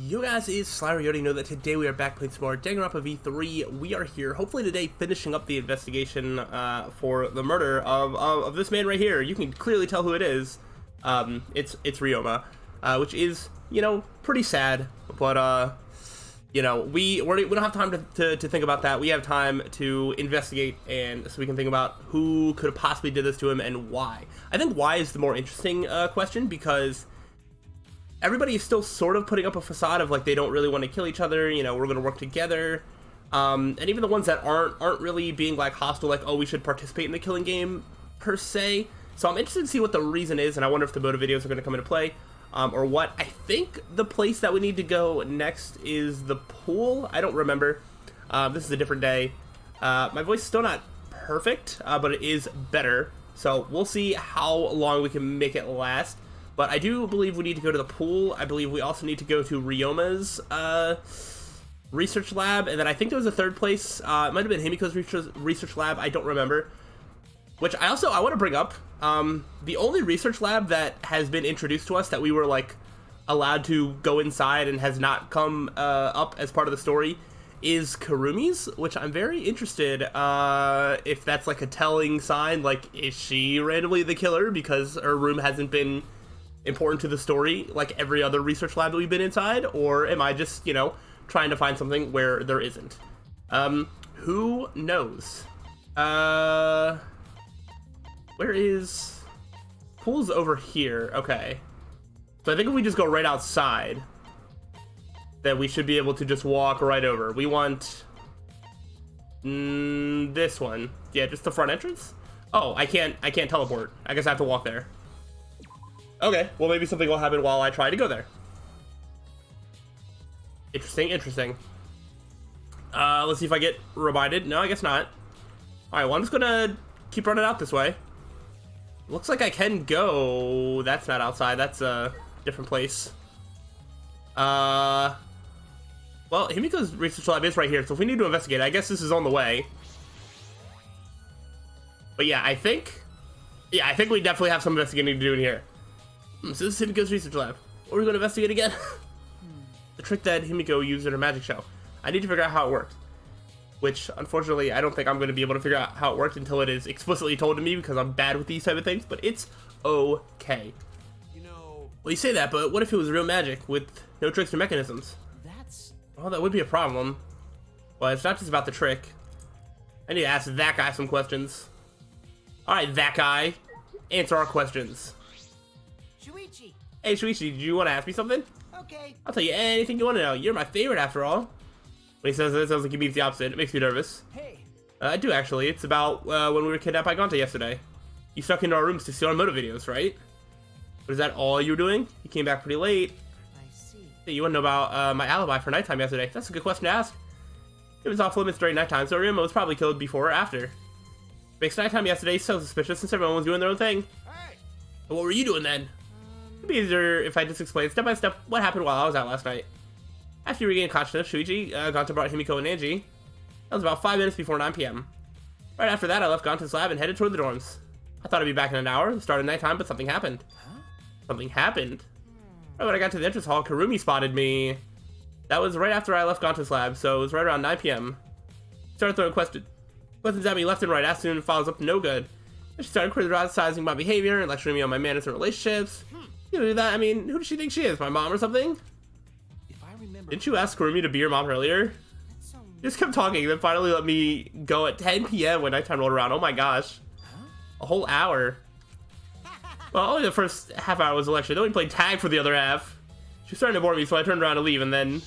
Yo guys, it's slyroh. You already know that today we are back playing some more Danganronpa V3. We are here, hopefully today, finishing up the investigation for the murder of this man right here. You can clearly tell who it is. It's Ryoma, which is, you know, pretty sad. But you know, we don't have time to think about that. We have time to investigate, and so we can think about who could have possibly did this to him and why. I think why is the more interesting question, because everybody is still sort of putting up a facade of like they don't really want to kill each other, you know, we're going to work together, and even the ones that aren't really being like hostile, like, oh, we should participate in the killing game per se. So I'm interested to see what the reason is, and I wonder if the motive videos are going to come into play, or what. I think the place that we need to go next is the pool. I don't remember. This is a different day. My voice is still not perfect, but it is better, so we'll see how long we can make it last. But I do believe we need to go to the pool. I believe we also need to go to Ryoma's research lab. And then I think there was a third place. It might have been Himiko's research lab. I don't remember. Which I want to bring up. The only research lab that has been introduced to us that we were like allowed to go inside and has not come up as part of the story is Kurumi's, which I'm very interested if that's like a telling sign. Like, is she randomly the killer because her room hasn't been important to the story like every other research lab that we've been inside, or am I just, you know, trying to find something where there isn't? Who knows? Where is pool's over here? Okay, so I think if we just go right outside, then we should be able to just walk right over. We want this one. Yeah, just the front entrance. Oh, I can't teleport. I guess I have to walk there. Okay, well, maybe something will happen while I try to go there. Interesting. Let's see if I get reminded. No, I guess not. Alright, well, I'm just gonna keep running out this way. Looks like I can go. That's not outside. That's a different place. Well, Himiko's research lab is right here, so if we need to investigate, I guess this is on the way. But yeah, I think we definitely have some investigating to do in here. So this is Himiko's research lab. What are we going to investigate again? The trick that Himiko used in her magic show. I need to figure out how it worked. Which, unfortunately, I don't think I'm going to be able to figure out how it worked until it is explicitly told to me, because I'm bad with these type of things, but it's okay. You know... Well, you say that, but what if it was real magic with no tricks or mechanisms? Well, that would be a problem. Well, it's not just about the trick. I need to ask that guy some questions. Alright, that guy. Answer our questions. Shuichi. Hey, Shuichi, do you want to ask me something? Okay. I'll tell you anything you want to know. You're my favorite, after all. When he says that, it sounds like he means the opposite. It makes me nervous. Hey. I do, actually. It's about when we were kidnapped by Gonta yesterday. You snuck into our rooms to steal our motive videos, right? But is that all you were doing? You came back pretty late. I see. Hey, you want to know about my alibi for nighttime yesterday? That's a good question to ask. It was off limits during nighttime, so Ryoma was probably killed before or after. Makes nighttime yesterday so suspicious since everyone was doing their own thing. Alright. What were you doing then? It'd be easier if I just explained step by step what happened while I was out last night. After you regained consciousness, Shuichi, Gonta brought Himiko and Angie. That was about 5 minutes before 9 p.m. Right after that, I left Gonta's lab and headed toward the dorms. I thought I'd be back in an hour, the start of nighttime, but something happened. Huh? Something happened? Right when I got to the entrance hall, Kurumi spotted me. That was right after I left Gonta's lab, so it was right around 9 p.m. She started throwing questions at me left and right, asking and follows up to no good. And she started criticizing my behavior and lecturing me on my manners and relationships. You know that? I mean, who does she think she is? My mom or something? If I remember... Didn't you ask Kurumi to be your mom earlier? So... You just kept talking and then finally let me go at 10 p.m. when nighttime rolled around. Oh my gosh. Huh? A whole hour. Well, only the first half hour was a lecture. Then we played tag for the other half. She was starting to bore me, so I turned around to leave, and then...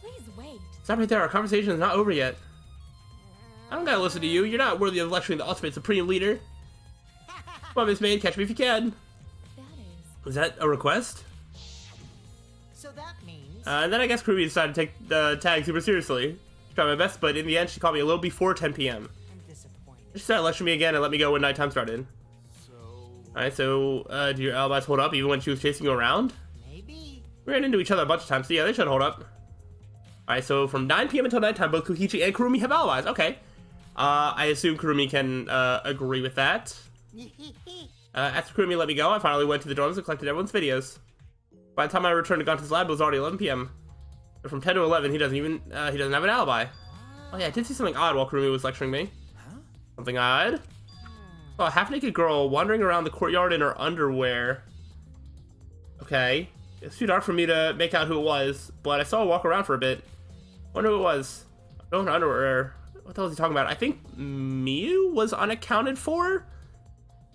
Please wait. Stop right there. Our conversation is not over yet. I don't gotta listen to you. You're not worthy of lecturing the ultimate supreme leader. Come on, Miss Maid. Catch me if you can. That Is that a request? So that means... And then I guess Kurumi decided to take the tag super seriously. She tried my best, but in the end, she called me a little before 10 p.m. I'm disappointed. She started lecturing me again and let me go when nighttime started. So... Alright, so, do your alibis hold up even when she was chasing you around? Maybe... We ran into each other a bunch of times, so yeah, they should hold up. Alright, so from 9 p.m. until nighttime, both Kokichi and Kurumi have alibis. Okay. I assume Kurumi can, agree with that. After Kurumi let me go, I finally went to the dorms and collected everyone's videos. by the time I returned to Ganta's lab, it was already 11 p.m. But from 10 to 11, he doesn't have an alibi. Oh yeah, I did see something odd while Kurumi was lecturing me. Something odd? Oh, a half-naked girl wandering around the courtyard in her underwear. Okay. It's too dark for me to make out who it was, but I saw her walk around for a bit. Wonder who it was. Oh, her underwear. What the hell is he talking about? I think Miyu was unaccounted for?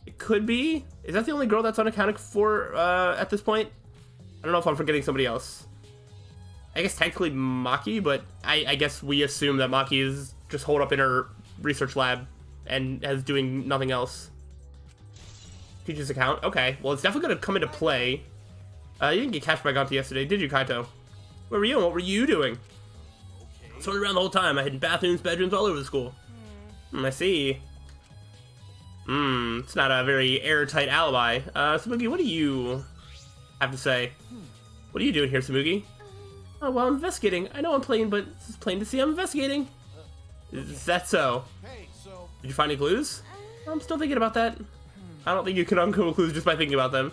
It could be. Is that the only girl that's unaccounted for at this point? I don't know if I'm forgetting somebody else. I guess technically Maki, but I guess we assume that Maki is just holed up in her research lab and is doing nothing else. Teacher's account? Okay, well it's definitely going to come into play. You didn't get catched by Ganta yesterday, did you, Kaito? Where were you and what were you doing? Sort around the whole time. I hid in bathrooms, bedrooms, all over the school. I see. It's not a very airtight alibi. Samugi, what do you have to say? What are you doing here, Samugi? Oh, well, I'm investigating. I know I'm plain, but it's plain to see I'm investigating. Is that so? Hey, so Did you find any clues? I'm still thinking about that. I don't think you can uncover clues just by thinking about them.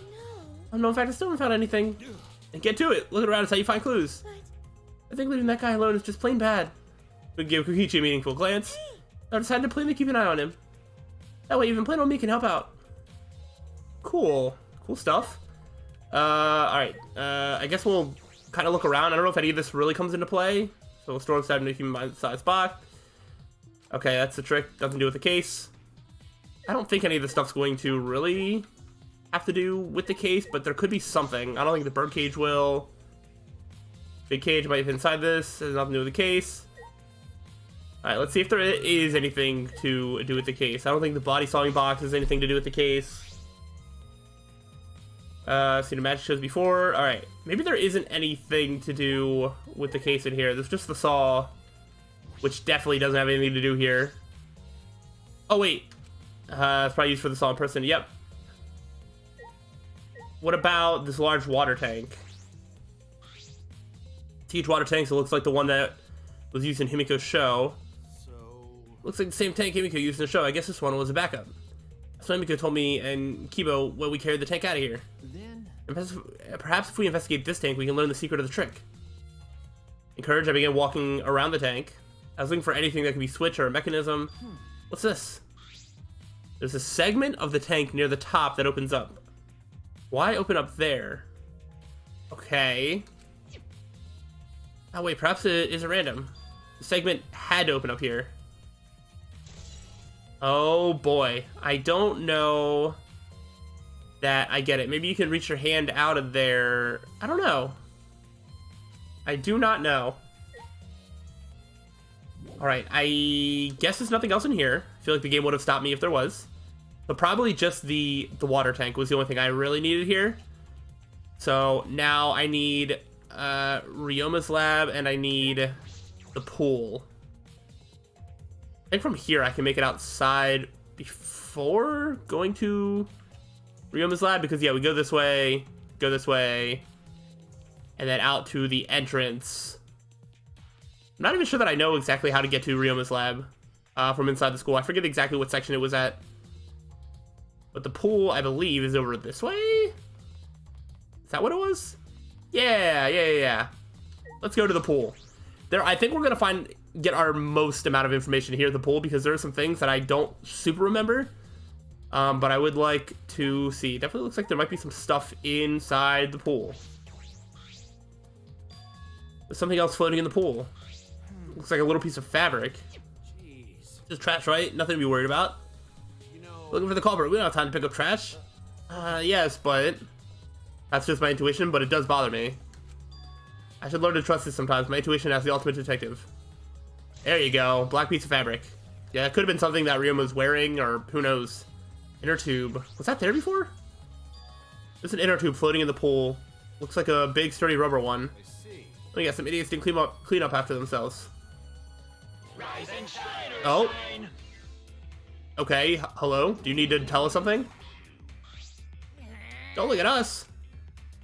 No, in fact, I still haven't found anything. And get to it. Look around, it's how you find clues. I think leaving that guy alone is just plain bad. We give Kokichi a meaningful glance. I decided to plainly keep an eye on him. That way, even plain old me can help out. Cool. Cool stuff. Alright. I guess we'll kind of look around. I don't know if any of this really comes into play. So we'll store inside a human-sized box. Okay, that's the trick. Nothing to do with the case. I don't think any of this stuff's going to really have to do with the case, but there could be something. I don't think the bird cage will. Big cage might be inside this. Has nothing to do with the case. Alright, let's see if there is anything to do with the case. I don't think the body sawing box has anything to do with the case. Seen the magic shows before. Alright, maybe there isn't anything to do with the case in here. There's just the saw, which definitely doesn't have anything to do here. Oh, wait. It's probably used for the saw in person. Yep. What about this large water tank? Huge water tank, so it looks like the one that was used in Himiko's show. Looks like the same tank Himiko used in the show. I guess this one was a backup. So Himiko told me and Kibo when we carried the tank out of here. then And perhaps if we investigate this tank, we can learn the secret of the trick. Encouraged, I began walking around the tank. I was looking for anything that could be a switch or a mechanism. What's this? There's a segment of the tank near the top that opens up. Why open up there? Okay. Oh wait, perhaps it isn't random. The segment had to open up here. Oh boy, I don't know that I get it. Maybe you can reach your hand out of there. I don't know. I do not know. Alright, I guess there's nothing else in here. I feel like the game would have stopped me if there was. But probably just the water tank was the only thing I really needed here. So now I need Ryoma's lab and I need the pool. I think from here I can make it outside before going to Ryoma's lab, because yeah, we go this way, and then out to the entrance. I'm not even sure that I know exactly how to get to Ryoma's lab from inside the school. I forget exactly what section it was at. But the pool, I believe, is over this way? Is that what it was? Yeah. Let's go to the pool. There, I think we're gonna get our most amount of information here at the pool, because there are some things that I don't super remember. But I would like to see. Definitely looks like there might be some stuff inside the pool. There's something else floating in the pool. Looks like a little piece of fabric. jeez. Just trash, right? Nothing to be worried about. You know, Looking for the culprit. We don't have time to pick up trash. Yes, but that's just my intuition, but it does bother me. I should learn to trust this sometimes. My intuition as the ultimate detective. There you go. Black piece of fabric. Yeah, it could have been something that Ryoma was wearing, or who knows. Inner tube. Was that there before? There's an inner tube floating in the pool. Looks like a big, sturdy rubber one. I see. Oh yeah, some idiots didn't clean up after themselves. Rise and shine, or Oh. shine. Okay, hello? Do you need to tell us something? Don't look at us.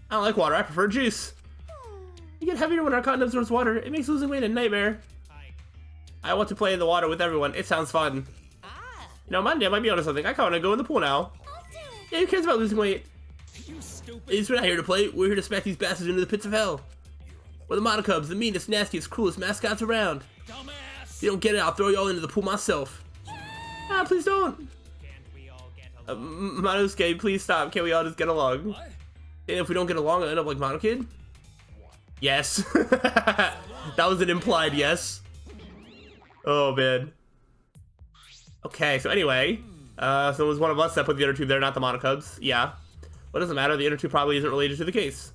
I don't like water, I prefer juice. You get heavier when our cotton absorbs water. It makes losing weight a nightmare. I want to play in the water with everyone. It sounds fun. You know, Monday, I might be onto something. I kind of want to go in the pool now. I'll do it. Yeah, who cares about losing weight? You stop. We're not here to play. We're here to smack these bastards into the pits of hell. We're the Monocubs, the meanest, nastiest, cruelest mascots around. If you don't get it, I'll throw you all into the pool myself. Ah, please don't. Monosuke, please stop. Can't we all just get along? And if we don't get along, I'll end up like Monokid? Yes. That was an implied yes. Oh, man. Okay, so anyway. So it was one of us that put the inner tube there, not the Monocubs. Yeah. Well, it doesn't matter. The inner tube probably isn't related to the case.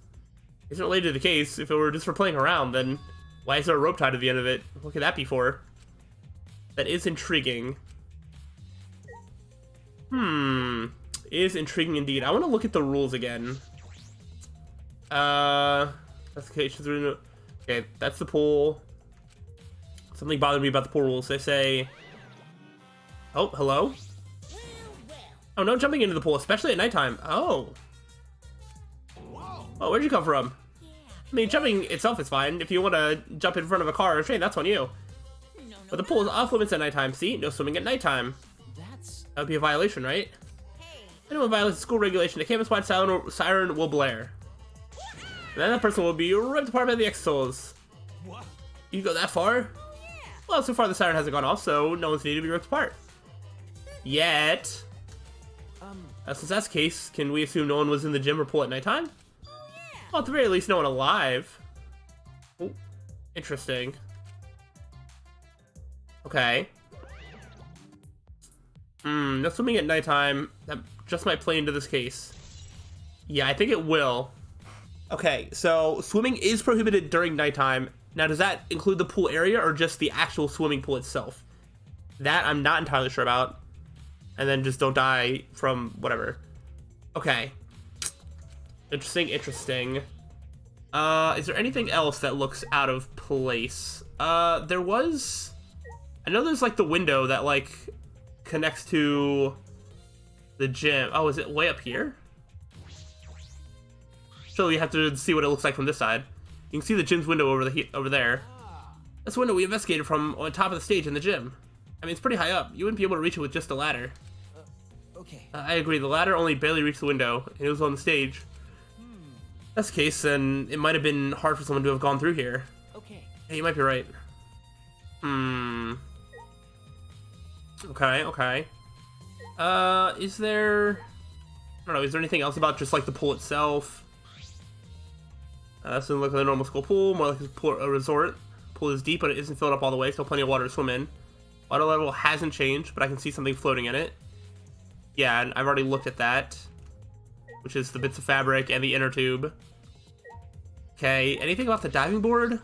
Isn't related to the case. If it were just for playing around, then why is there a rope tied to the end of it? What could that be for? That is intriguing. Is intriguing indeed. I want to look at the rules again. Specifications. Okay, that's the pool. Something bothered me about the pool rules. They say... Oh, hello? Oh, no jumping into the pool, especially at nighttime. Oh. Oh, where'd you come from? I mean, jumping itself is fine. If you want to jump in front of a car or a train, that's on you. But the pool is off limits at nighttime. See? No swimming at nighttime. That would be a violation, right? Anyone violates school regulation, a campus-wide siren will blare. And then that person will be ripped apart by the X-Souls. You go that far? Well, so far the siren hasn't gone off, so no one's needed to be ripped apart. Yet. Since that's the case, can we assume no one was in the gym or pool at nighttime? Well, at the very least, no one alive. Oh, interesting. Okay. No swimming at nighttime. That just might play into this case. Yeah, I think it will. Okay, so swimming is prohibited during nighttime. Now, does that include the pool area or just the actual swimming pool itself? That I'm not entirely sure about. And then just don't die from whatever. Okay. Interesting, interesting. Is there anything else that looks out of place? There was... I know there's, like, the window that, like, connects to the gym. Oh, is it way up here? So you have to see what it looks like from this side. You can see the gym's window over there. That's the window we investigated from on top of the stage in the gym. I mean, it's pretty high up. You wouldn't be able to reach it with just a ladder. Okay. I agree. The ladder only barely reached the window, and it was on the stage. That's the case, then it might have been hard for someone to have gone through here. Okay. Yeah, you might be right. Okay, okay. Is there... I don't know, is there anything else about just, like, the pool itself? This doesn't look like a normal school pool, more like a resort. Pool is deep, but it isn't filled up all the way, so plenty of water to swim in. Water level hasn't changed, but I can see something floating in it. Yeah, and I've already looked at that. Which is the bits of fabric and the inner tube. Okay, anything about the diving board?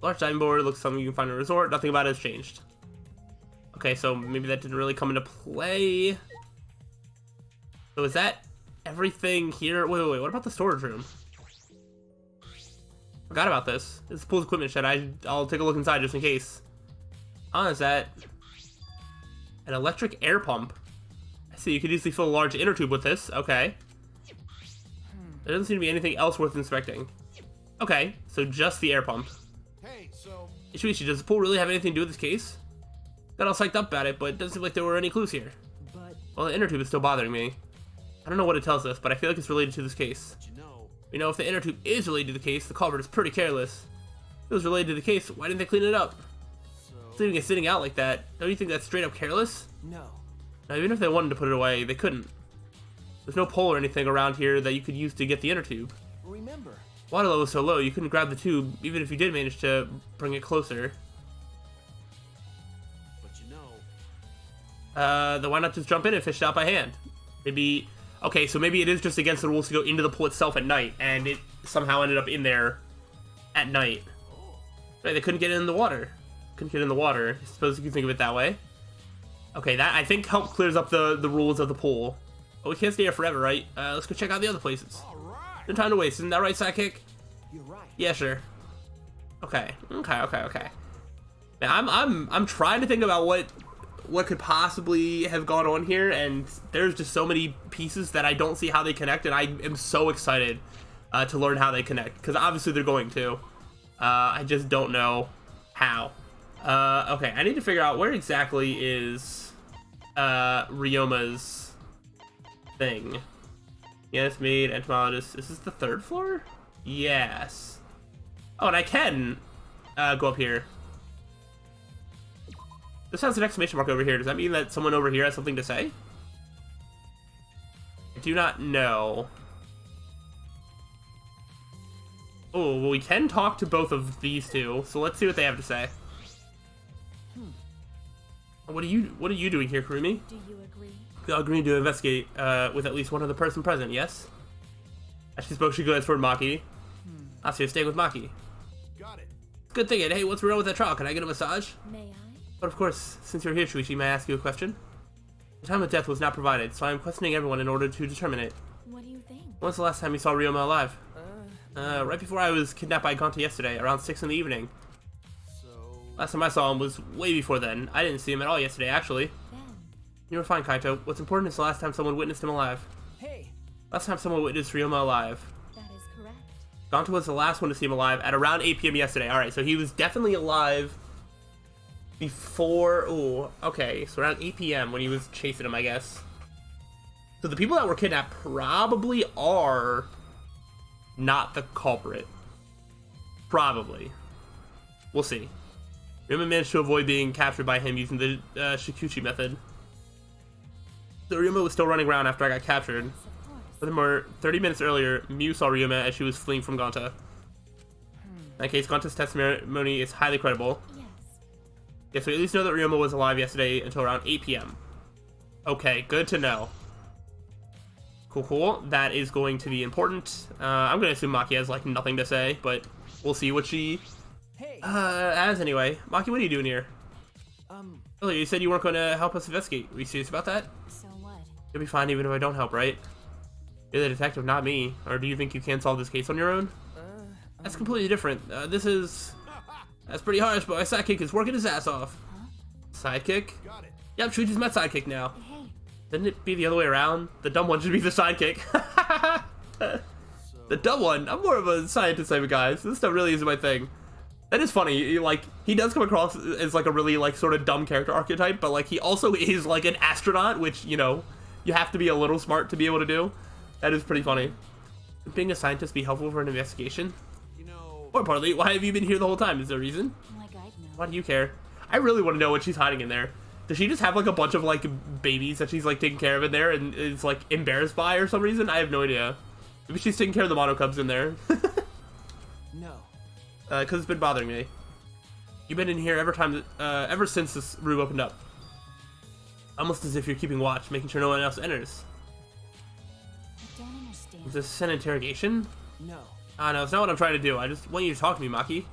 Large diving board looks something you can find in a resort. Nothing about it has changed. Okay, so maybe that didn't really come into play. So is that everything here? Wait, what about the storage room? Forgot about this. It's the pool's equipment shed. I'll take a look inside just in case. Oh, is that an electric air pump? I see, you could easily fill a large inner tube with this. Okay. There doesn't seem to be anything else worth inspecting. Okay, so just the air pump. Hey, so Ishuichi, does the pool really have anything to do with this case? Got all psyched up about it, but it doesn't seem like there were any clues here. But Well, the inner tube is still bothering me. I don't know what it tells us, but I feel like it's related to this case. you know, You know, if the inner tube is related to the case, the culprit is pretty careless. If it was related to the case, why didn't they clean it up? Leaving it sitting out like that, don't you think that's straight up careless? no. Now, even if they wanted to put it away, they couldn't. There's no pole or anything around here that you could use to get the inner tube. Remember. Water level was so low, you couldn't grab the tube, even if you did manage to bring it closer. but you know, Then why not just jump in and fish it out by hand? Maybe... Okay, so maybe it is just against the rules to go into the pool itself at night, and it somehow ended up in there at night. Right, they couldn't get in the water. Couldn't get in the water. I suppose you can think of it that way. Okay, that, I think, help clears up the rules of the pool. But we can't stay here forever, right? Let's go check out the other places. No time to waste, isn't that right, Sidekick? You're right. Yeah, sure. Okay. Now, I'm trying to think about what could possibly have gone on here, and there's just so many pieces that I don't see how they connect, and I am so excited to learn how they connect, because obviously they're going to. I just don't know how. Okay, I need to figure out where exactly is Ryoma's thing. Yes, maid, entomologist. Is this the 3rd floor? Yes. Oh, and I can go up here. This has an exclamation mark over here. Does that mean that someone over here has something to say? I do not know. Oh, well, we can talk to both of these two, so let's see what they have to say. What are you doing here, Kurumi? Do you agree? We all agreed to investigate with at least one other person present, yes? As she spoke, she glanced toward Maki. Asuya, staying with Maki. Got it. Good thinking. Hey, what's wrong with that trial? Can I get a massage? May I? But of course, since you're here, Shuichi, may I ask you a question? The time of death was not provided, so I am questioning everyone in order to determine it. What do you think? When was the last time you saw Ryoma alive? Right before I was kidnapped by Gonta yesterday, around 6 in the evening. So, Last time I saw him was way before then. I didn't see him at all yesterday, actually. Then. You were fine, Kaito. What's important is the last time someone witnessed him alive. Hey, Last time someone witnessed Ryoma alive. That is correct. Gonta was the last one to see him alive at around 8 p.m. yesterday. Alright, so he was definitely alive before... Oh, okay. So around 8 p.m. when he was chasing him, I guess. So the people that were kidnapped probably are not the culprit. Probably. We'll see. Ryoma managed to avoid being captured by him using the Shikuchi method. So Ryoma was still running around after I got captured. Yes, of course. Furthermore, 30 minutes earlier, Miu saw Ryoma as she was fleeing from Gonta. In that case, Gonta's testimony is highly credible. Yes. Yes, we at least know that Ryoma was alive yesterday until around 8 p.m. Okay, good to know. Cool. That is going to be important. I'm going to assume Maki has, like, nothing to say, but we'll see what she hey, has anyway. Maki, what are you doing here? Earlier, you said you weren't going to help us investigate. Are you serious about that? So what? You'll be fine even if I don't help, right? You're the detective, not me. Or do you think you can solve this case on your own? That's completely different. That's pretty harsh, but my sidekick is working his ass off. Sidekick? got it. Yep, Shuichi's my sidekick now. Hey. Shouldn't it be the other way around? The dumb one should be the sidekick. The dumb one? I'm more of a scientist type of guy, so this stuff really isn't my thing. That is funny. Like, he does come across as, like, a really, like, sort of dumb character archetype, but, like, he also is, like, an astronaut, which, you know, you have to be a little smart to be able to do. That is pretty funny. Would being a scientist be helpful for an investigation? You know, Or partly, why have you been here the whole time? Is there a reason? Like I'd know. Why do you care? I really want to know what she's hiding in there. Does she just have, like, a bunch of, like, babies that she's, like, taking care of in there and is, like, embarrassed by or some reason? I have no idea. Maybe she's taking care of the mono cubs in there. no. Because it's been bothering me. You've been in here ever since this room opened up. Almost as if you're keeping watch, making sure no one else enters. I don't understand. Is this an interrogation? No. No, it's not what I'm trying to do. I just want you to talk to me, Maki.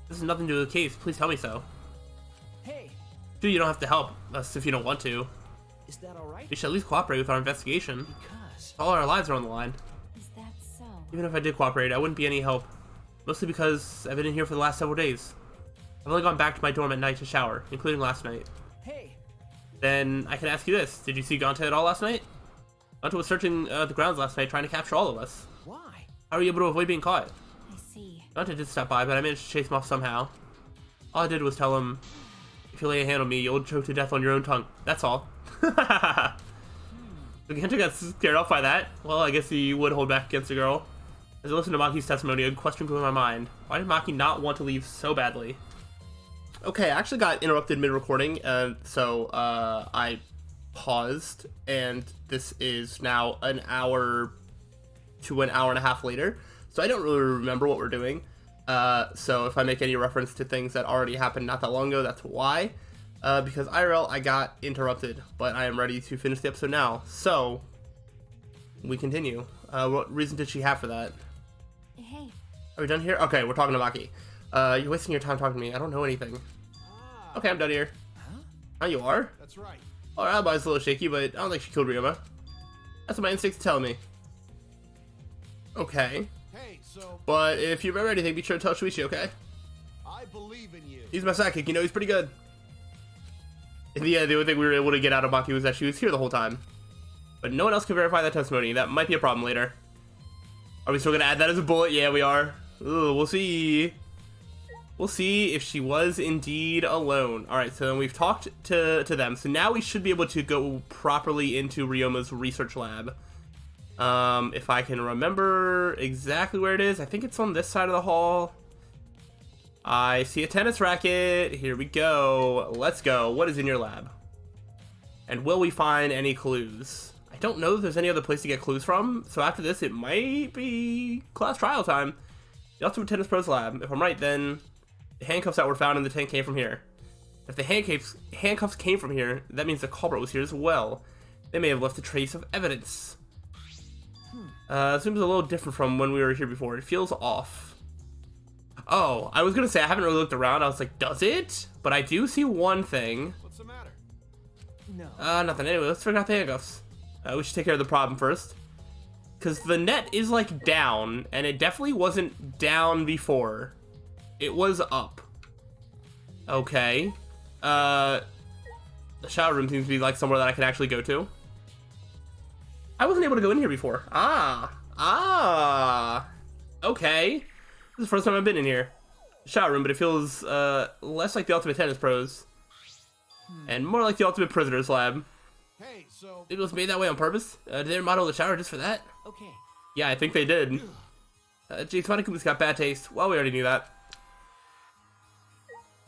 This has nothing to do with the case. Please tell me so. Hey, Dude, you don't have to help us if you don't want to. is that alright? You should at least cooperate with our investigation. Because. All our lives are on the line. Is that so? Even if I did cooperate, I wouldn't be any help. Mostly because I've been in here for the last several days. I've only gone back to my dorm at night to shower, including last night. Hey, Then I can ask you this. Did you see Gonta at all last night? Gonta was searching the grounds last night trying to capture all of us. why? How were you able to avoid being caught? I see. Gonta did stop by, but I managed to chase him off somehow. All I did was tell him, if you lay a hand on me, you'll choke to death on your own tongue. That's all. So Gonta got scared off by that. Well, I guess he would hold back against a girl. As I listened to Maki's testimony, a question grew in my mind. Why did Maki not want to leave so badly? Okay, I actually got interrupted mid-recording, so I paused, and this is now an hour to an hour and a half later, so I don't really remember what we're doing. So if I make any reference to things that already happened not that long ago, that's why. Because IRL, I got interrupted, but I am ready to finish the episode now. So, we continue. What reason did she have for that? Hey. Are we done here? Okay, we're talking to Maki. You're wasting your time talking to me. I don't know anything. Okay, I'm done here. Huh? Oh, you are? that's right. Oh, her alibi's a little shaky, but I don't think she killed Ryoma. That's what my instincts tell me. Okay. Hey, so But if you remember anything, be sure to tell Shuichi, okay? I believe in you. He's my sidekick, you know, he's pretty good. In the end, the only thing we were able to get out of Maki was that she was here the whole time. But no one else can verify that testimony. That might be a problem later. Are we still gonna add that as a bullet? Yeah, we are. Ooh, we'll see. We'll see if she was indeed alone. Alright, so we've talked to them. So now we should be able to go properly into Ryoma's research lab. If I can remember exactly where it is, I think it's on this side of the hall. I see a tennis racket. Here we go. Let's go. What is in your lab? And will we find any clues? I don't know if there's any other place to get clues from, so after this it might be class trial time. The Ultimate Tennis Pros lab. If I'm right, then the handcuffs that were found in the tank came from here. If the handcuffs came from here, that means the culprit was here as well. They may have left a trace of evidence. It seems a little different from when we were here before. It feels off. Oh, I was gonna say I haven't really looked around. I was like, does it? But I do see one thing. What's the matter? No. Nothing. Anyway, let's figure out the handcuffs. We should take care of the problem first. Because the net is, like, down, and it definitely wasn't down before. It was up. Okay. The shower room seems to be, like, somewhere that I can actually go to. I wasn't able to go in here before. Okay. This is the first time I've been in here. Shower room, but it feels, less like the Ultimate Tennis Pros. And more like the Ultimate Prisoners lab. Hey, so It was made that way on purpose? Did they remodel the shower just for that? Okay. Yeah, I think they did. Geez, Monikuma's got bad taste. Well, we already knew that.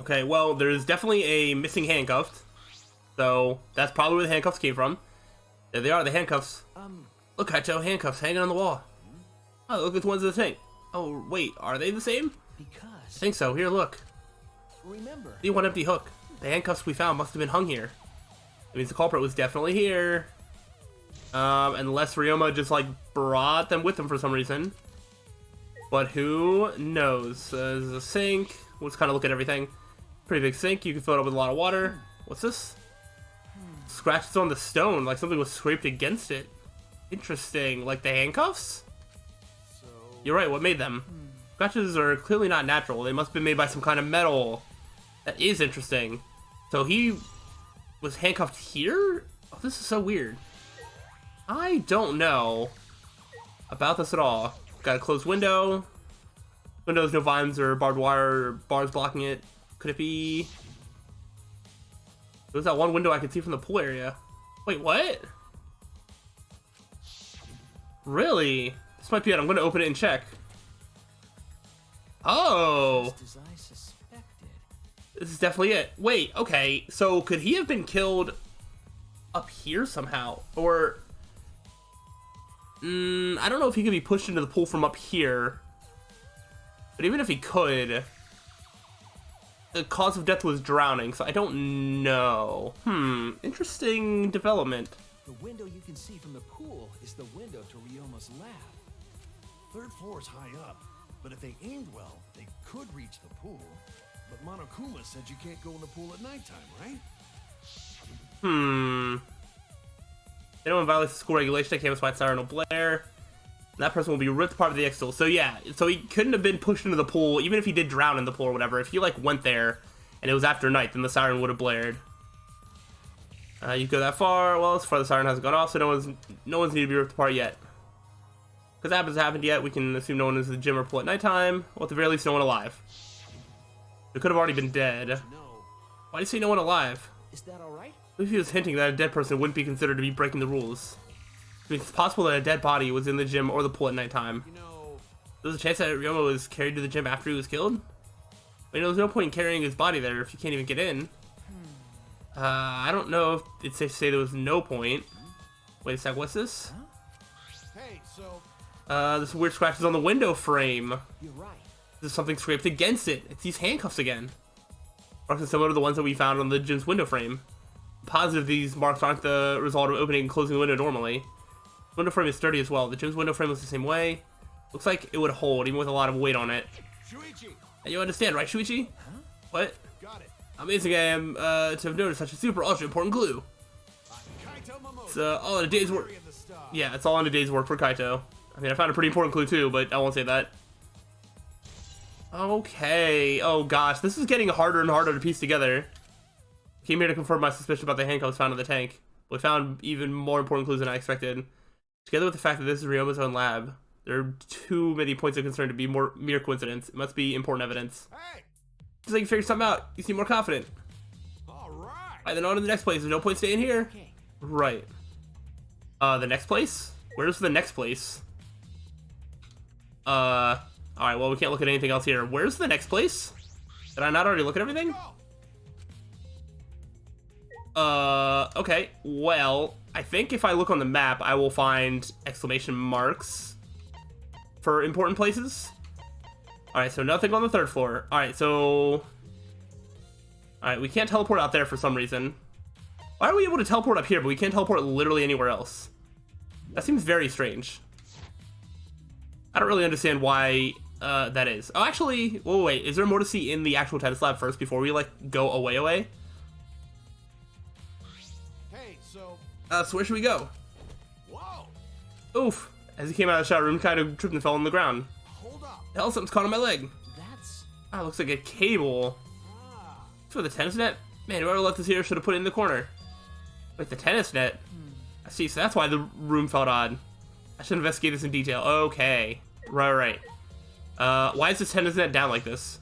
Okay, well, there's definitely a missing handcuff. So, that's probably where the handcuffs came from. There they are, the handcuffs. Look, Kaito, handcuffs hanging on the wall. Oh, look at the ones in the tank. Oh, wait, are they the same? I Because think so. Here, look. remember. The one empty hook. The handcuffs we found must have been hung here. It means the culprit was definitely here. Unless Ryoma just, like, brought them with him for some reason. But who knows? There's a sink. Let's kind of look at everything. Pretty big sink. You can fill it up with a lot of water. What's this? Scratches on the stone, like something was scraped against it. Interesting. Like the handcuffs? so You're right, what made them? Scratches are clearly not natural. They must have been made by some kind of metal. That is interesting. So he was handcuffed here? Oh, this is so weird. I don't know about this at all. Got a closed window. Windows, no vines or barbed wire or bars blocking it. Could it be... There's that one window I could see from the pool area. Wait, what? Really? This might be it. I'm going to open it and check. Oh! Just as I suspected. This is definitely it. Wait, okay. So could he have been killed up here somehow? Or... I don't know if he could be pushed into the pool from up here. But even if he could... The cause of death was drowning, so I don't know. Interesting development. The window you can see from the pool is the window to Ryoma's lab. Third floor is high up, but if they aimed well, they could reach the pool. But Monokuma said you can't go in the pool at nighttime, right? Anyone violates the school regulation that canvas by siren will blare. That person will be ripped apart by the X-Tool. So yeah, so he couldn't have been pushed into the pool, even if he did drown in the pool or whatever. If he like went there and it was after night, then the siren would have blared. You go that far, well, as far as the siren hasn't gone off, so no one's need to be ripped apart yet. Because that hasn't happened yet, we can assume no one is in the gym or pool at nighttime, or at the very least no one alive. They could have already been dead. no. Why do you say no one alive? Is that alright? What if he was hinting that a dead person wouldn't be considered to be breaking the rules? I mean, it's possible that a dead body was in the gym or the pool at nighttime. You know, There's a chance that Ryoma was carried to the gym after he was killed? I mean, there's no point in carrying his body there if you can't even get in. I don't know if it's safe to say there was no point. Wait a sec, what's this? hey, so This weird scratches on the window frame. You're right. There's something scraped against it. It's these handcuffs again. Marks are similar to the ones that we found on the gym's window frame. Positive these marks aren't the result of opening and closing the window normally. Window frame is sturdy as well. The gym's window frame was the same way. Looks like it would hold, even with a lot of weight on it. Shuichi, And you understand, right, Shuichi? What? got it. Amazing I am to have noticed such a super ultra important clue. Kaito Momoda. It's all in a day's work. Theory of the star. Yeah, it's all in a day's work for Kaito. I mean, I found a pretty important clue too, but I won't say that. Okay. Oh gosh, this is getting harder and harder to piece together. Came here to confirm my suspicion about the handcuffs found in the tank. We found even more important clues than I expected. Together with the fact that this is Ryoma's own lab, there are too many points of concern to be mere coincidence. It must be important evidence. Hey, Seems like you figured something out. You seem more confident. all right. Alright, then on to the next place. There's no point staying here. Okay. Right. The next place? Where's the next place? Alright, well, we can't look at anything else here. Where's the next place? Did I not already look at everything? Okay. Well, I think if I look on the map, I will find exclamation marks for important places. Alright, so nothing on the 3rd floor. Alright, so... Alright, we can't teleport out there for some reason. Why are we able to teleport up here, but we can't teleport literally anywhere else? That seems very strange. I don't really understand why that is. Oh, actually, whoa, wait, is there more to see in the actual tennis lab first before we, like, go away? Hey, so So where should we go? whoa! Oof. As he came out of the shower room, kind of tripped and fell on the ground. Hold up. Hell, something's caught on my leg. That's... Ah, looks like a cable. Ah, It's for the tennis net? Man, whoever left this here should have put it in the corner. Wait, the tennis net? I see, so that's why the room felt odd. I should investigate this in detail. Okay. Right. Why is this tennis net down like this?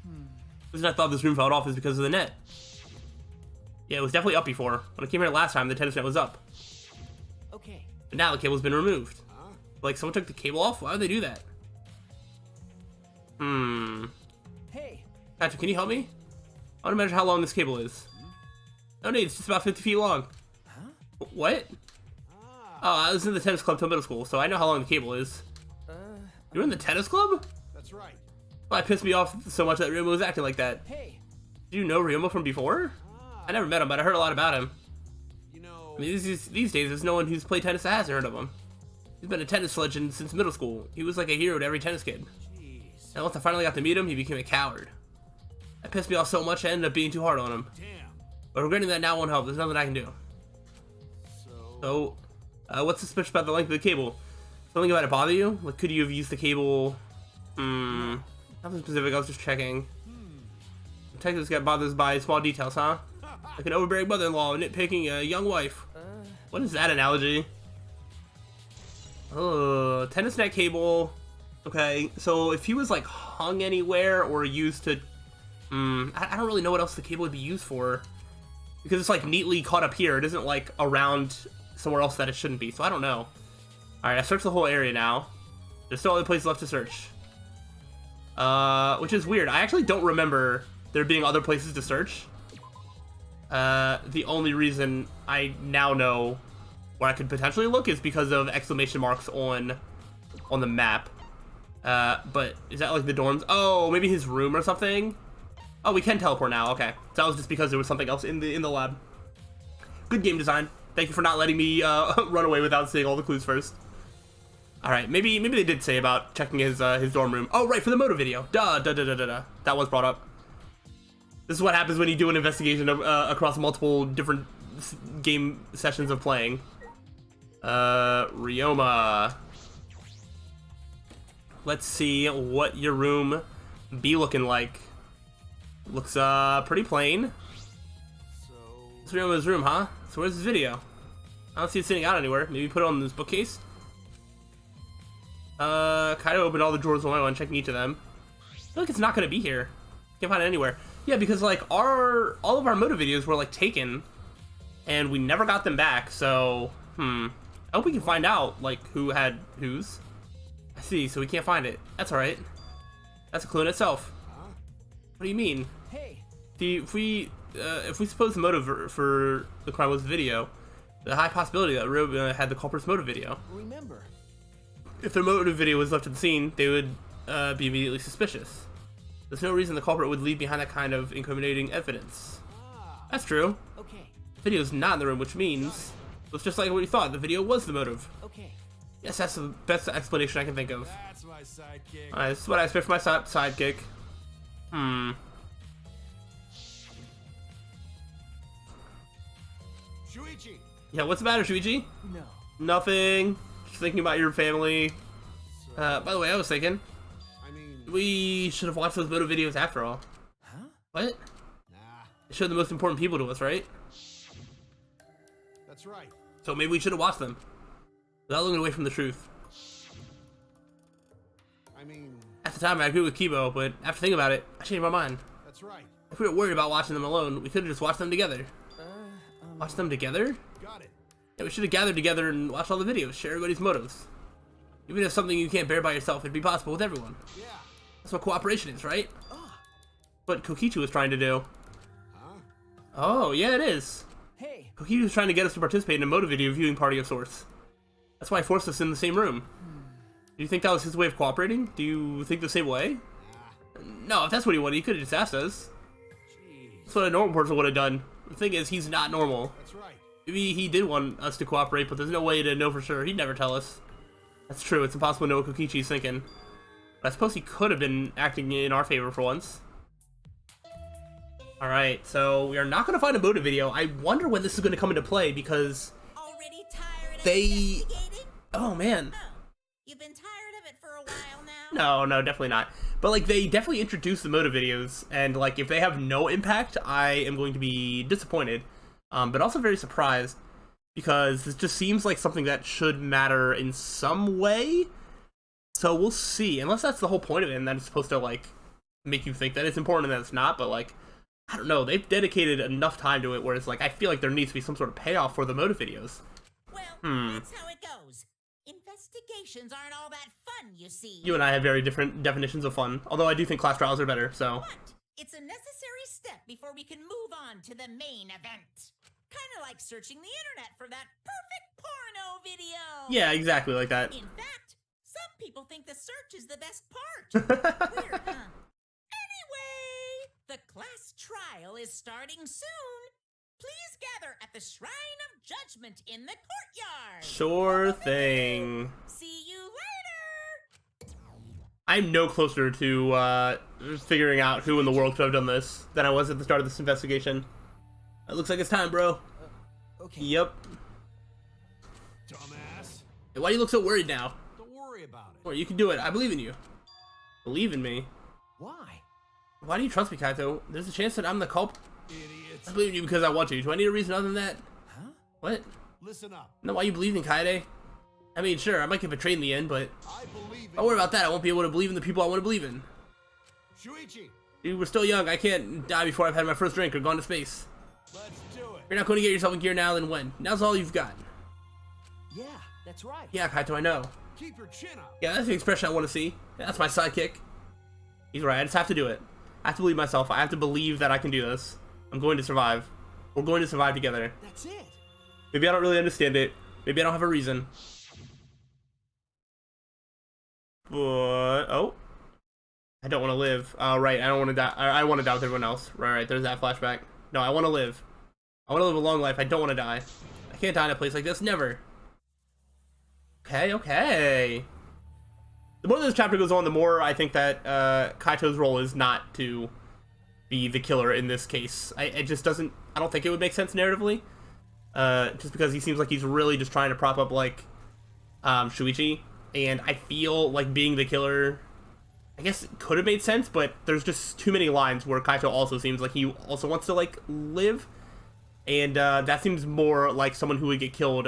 The reason I thought this room fell off is because of the net. Yeah, it was definitely up before. When I came here last time, the tennis net was up. okay. But now the cable's been removed. Like, someone took the cable off? Why would they do that? Hey, Patrick, can you help me? I want to measure how long this cable is. No need, it's just about 50 feet long. Huh? What? Oh, I was in the tennis club till middle school, so I know how long the cable is. You're in the tennis club? that's right. Well, it pissed me off so much that Ryoma was acting like that. hey. Do you know Ryoma from before? I never met him, but I heard a lot about him. You know, I mean, these days, there's no one who's played tennis that hasn't heard of him. He's been a tennis legend since middle school. He was like a hero to every tennis kid. jeez. And once I finally got to meet him, he became a coward. That pissed me off so much I ended up being too hard on him. Damn. But regretting that now won't help. There's nothing I can do. So, So, what's suspicious about the length of the cable? Something about it bother you? Like, could you have used the cable? Nothing specific, I was just checking. Detectives get bothered by small details, huh? Like an overbearing mother-in-law nitpicking a young wife. What is that analogy? Oh, tennis net cable. Okay, so if he was like hung anywhere or used to... I don't really know what else the cable would be used for. Because it's like neatly caught up here. It isn't like around somewhere else that it shouldn't be. So I don't know. Alright, I searched the whole area now. There's still other places left to search. Which is weird. I actually don't remember there being other places to search. The only reason I now know where I could potentially look is because of exclamation marks on the map. But is that like the dorms? Oh, maybe his room or something? Oh, we can teleport now. Okay, so that was just because there was something else in the lab. Good game design. Thank you for not letting me run away without seeing all the clues first. All right, maybe they did say about checking his dorm room. Oh, right, for the moto video. Duh. That was brought up. This is what happens when you do an investigation of, across multiple different game sessions of playing. Ryoma. Let's see what your room be looking like. Looks pretty plain. so It's Ryoma's room, huh? So where's this video? I don't see it sitting out anywhere. Maybe put it on this bookcase. Kind of opened all the drawers one by one, checking each of them. I feel like it's not gonna be here. Can't find it anywhere. Yeah, because like all of our moto videos were like taken, and we never got them back. So I hope we can find out like who had whose. I see. So we can't find it. That's all right. That's a clue in itself. What do you mean? Hey, If we suppose the motive for the crime was the video, the high possibility that Ryoma had the culprit's motive video. remember. If their motive video was left at the scene, they would be immediately suspicious. There's no reason the culprit would leave behind that kind of incriminating evidence. That's true. Okay, The video's not in the room, which means it's just like what you thought. The video was the motive. okay. Yes, that's the best explanation I can think of. that's my sidekick. Alright, this is what I expect from my sidekick. Shuichi, Yeah, what's the matter, Shuichi? No. Nothing. Just thinking about your family. By the way, I was thinking, I mean, we should have watched those moto videos after all. Huh? What? nah, They showed the most important people to us, right? that's right. So maybe we should have watched them. Without looking away from the truth. I mean, At the time, I agree with Kibo, but after thinking about it, I changed my mind. that's right. If we were worried about watching them alone, we could have just watched them together. Watch them together? Got it. Yeah, we should have gathered together and watched all the videos, share everybody's motives. Even if something you can't bear by yourself, it'd be possible with everyone. Yeah. That's what cooperation is, right? What Kokichi was trying to do. Huh? Oh, yeah, it is. Hey, Kokichi was trying to get us to participate in a motive video viewing party of sorts. That's why he forced us in the same room. Do you think that was his way of cooperating? Do you think the same way? No, if that's what he wanted, he could have just asked us. That's what a normal person would have done. The thing is, he's not normal. That's right. Maybe he did want us to cooperate, but there's no way to know for sure. He'd never tell us. That's true, it's impossible to know what Kokichi's thinking. But I suppose he could have been acting in our favor for once. Alright, so we are not going to find a motive video. I wonder when this is going to come into play, because Already tired of they... investigating? Oh, man. Oh, you've been tired of it for a while now? No, definitely not. But, like, they definitely introduced the motive videos, and, like, if they have no impact, I am going to be disappointed. But also very surprised, because this just seems like something that should matter in some way. So we'll see. Unless that's the whole point of it, and that it's supposed to, like, make you think that it's important and that it's not, but, like, I don't know. They've dedicated enough time to it where it's like, I feel like there needs to be some sort of payoff for the motive videos. Well, that's how it goes. Investigations aren't all that fun, you see. You and I have very different definitions of fun, although I do think class trials are better, so... But it's a necessary step before we can move on to the main event. Kind of like searching the internet for that perfect porno video. Yeah, exactly like that. In fact, some people think the search is the best part. Weird, huh? Anyway, the class trial is starting soon. Please gather at the Shrine of Judgment in the courtyard. Sure thing. See you later. I'm no closer to figuring out who in the world could have done this than I was at the start of this investigation. It looks like it's time, bro. okay. Yep. Dumbass. Hey, why do you look so worried now? Don't worry about it. Well, you can do it. I believe in you. Believe in me. Why? Why do you trust me, Kaito? There's a chance that I'm the culprit. Idiots. I believe in you because I want to. Do I need a reason other than that? Huh? What? Listen up. No, why you believe in Kaede? I mean, sure, I might get betrayed in the end, but I believe in don't worry about that. I won't be able to believe in the people I want to believe in. Shuichi. Dude, we're still young. I can't die before I've had my first drink or gone to space. Let's do it. If you're not going to get yourself in gear now, then when? Now's all you've got. Yeah, that's right. Yeah, Kaito, I know. Keep your chin up. Yeah, that's the expression I want to see. Yeah, that's my sidekick. He's right. I just have to do it. I have to believe myself. I have to believe that I can do this. I'm going to survive. We're going to survive together. That's it. Maybe I don't really understand it. Maybe I don't have a reason. But oh, I don't want to live. Oh, right. I don't want to die. I want to die with everyone else. Right. There's that flashback. No, I want to live. I want to live a long life. I don't want to die. I can't die in a place like this. Never. Okay. The more this chapter goes on, the more I think that Kaito's role is not to be the killer in this case. It just doesn't. I don't think it would make sense narratively. Just because he seems like he's really just trying to prop up like Shuichi, and I feel like being the killer, I guess it could have made sense, but there's just too many lines where Kaito also seems like he also wants to like live, and that seems more like someone who would get killed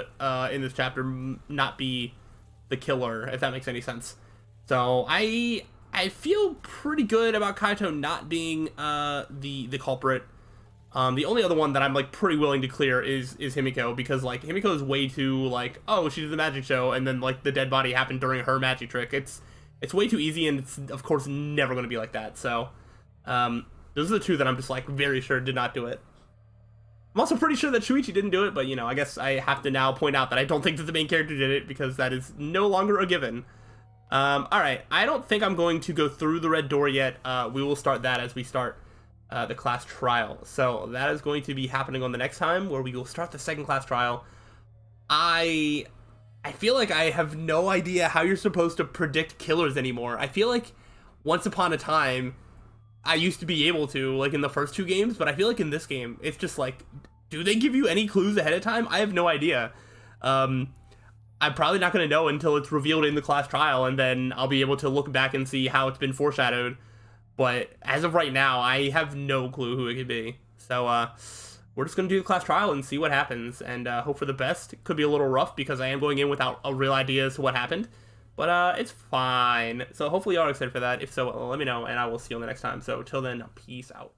in this chapter, not be the killer, if that makes any sense. So I feel pretty good about Kaito not being the culprit. The only other one that I'm like pretty willing to clear is Himiko, because like Himiko is way too like, oh, she did the magic show and then like the dead body happened during her magic trick. It's way too easy, and it's of course never going to be like that. So those are the two that I'm just like very sure did not do it. I'm also pretty sure that Shuichi didn't do it, but you know, I guess I have to now point out that I don't think that the main character did it, because that is no longer a given. Alright, I don't think I'm going to go through the red door yet. We will start that as we start the class trial. So that is going to be happening on the next time, where we will start the second class trial. I feel like I have no idea how you're supposed to predict killers anymore. I feel like once upon a time, I used to be able to, like in the first two games, but I feel like in this game, it's just like, do they give you any clues ahead of time? I have no idea. I'm probably not going to know until it's revealed in the class trial, and then I'll be able to look back and see how it's been foreshadowed. But as of right now, I have no clue who it could be. So we're just going to do the class trial and see what happens, and hope for the best. It could be a little rough because I am going in without a real idea as to what happened. But it's fine. So hopefully y'all are excited for that. If so, let me know, and I will see you on the next time. So till then, peace out.